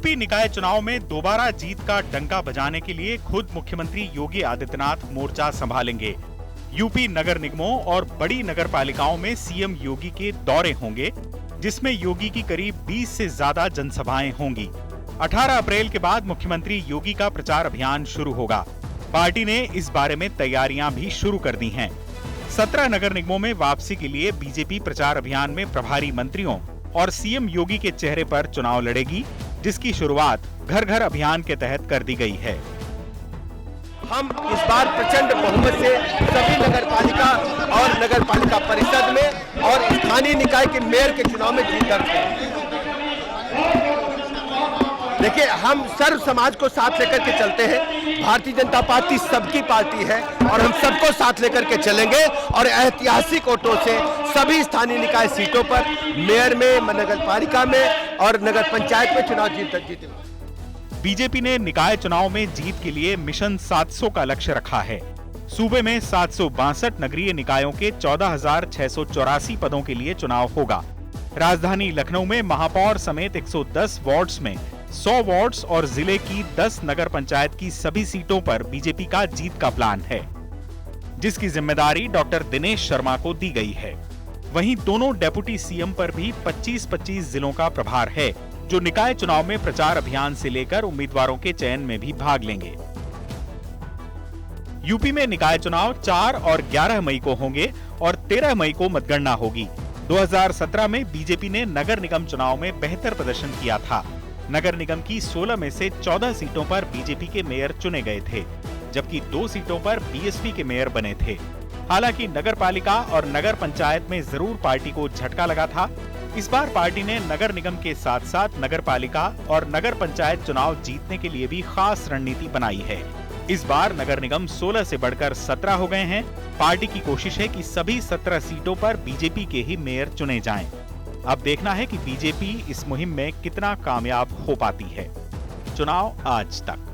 UP निकाय चुनाव में दोबारा जीत का डंका बजाने के लिए खुद मुख्यमंत्री योगी आदित्यनाथ मोर्चा संभालेंगे। यूपी नगर निगमों और बड़ी नगर पालिकाओं में सीएम योगी के दौरे होंगे, जिसमें योगी की करीब 20 से ज्यादा जनसभाएं होंगी। 18 अप्रैल के बाद मुख्यमंत्री योगी का प्रचार अभियान शुरू होगा। पार्टी ने इस बारे में तैयारियां भी शुरू कर दी हैं। 17 नगर निगमों में वापसी के लिए बीजेपी प्रचार अभियान में प्रभारी मंत्रियों और सीएम योगी के चेहरे पर चुनाव लड़ेगी, जिसकी शुरुआत घर घर अभियान के तहत कर दी गई है। हम इस बार प्रचंड बहुमत से सभी नगरपालिका और नगरपालिका परिषद में और स्थानीय निकाय के मेयर के चुनाव में जीत दर्ज करेंगे। देखिए, हम सर्व समाज को साथ लेकर के चलते हैं। भारतीय जनता पार्टी सबकी पार्टी है और हम सबको साथ लेकर के चलेंगे और ऐतिहासिक वोटों से सभी स्थानीय निकाय सीटों पर मेयर में, नगरपालिका में और नगर पंचायत में चुनाव जीतेंगे। बीजेपी ने निकाय चुनाव में जीत के लिए मिशन 700 का लक्ष्य रखा है। सूबे में 762 नगरीय निकायों के 14,684 पदों के लिए चुनाव होगा। राजधानी लखनऊ में महापौर समेत 110 वार्ड्स में 100 वार्ड्स और जिले की 10 नगर पंचायत की सभी सीटों पर बीजेपी का जीत का प्लान है, जिसकी जिम्मेदारी डॉक्टर दिनेश शर्मा को दी गई है। वहीं दोनों डेप्यूटी सीएम पर भी 25-25 जिलों का प्रभार है, जो निकाय चुनाव में प्रचार अभियान से लेकर उम्मीदवारों के चयन में भी भाग लेंगे। यूपी में निकाय चुनाव 4 और 11 मई को होंगे और 13 मई को मतगणना होगी। 2017 में बीजेपी ने नगर निगम चुनाव में बेहतर प्रदर्शन किया था। नगर निगम की 16 में से 14 सीटों पर बीजेपी के मेयर चुने गए थे, जबकि 2 सीटों पर बीएसपी के मेयर बने थे। हालांकि नगर पालिका और नगर पंचायत में जरूर पार्टी को झटका लगा था। इस बार पार्टी ने नगर निगम के साथ साथ नगर पालिका और नगर पंचायत चुनाव जीतने के लिए भी खास रणनीति बनाई है। इस बार नगर निगम 16 से बढ़कर 17 हो गए हैं। पार्टी की कोशिश है कि सभी 17 सीटों पर बीजेपी के ही मेयर चुने जाएं। अब देखना है कि बीजेपी इस मुहिम में कितना कामयाब हो पाती है। चुनाव आज तक।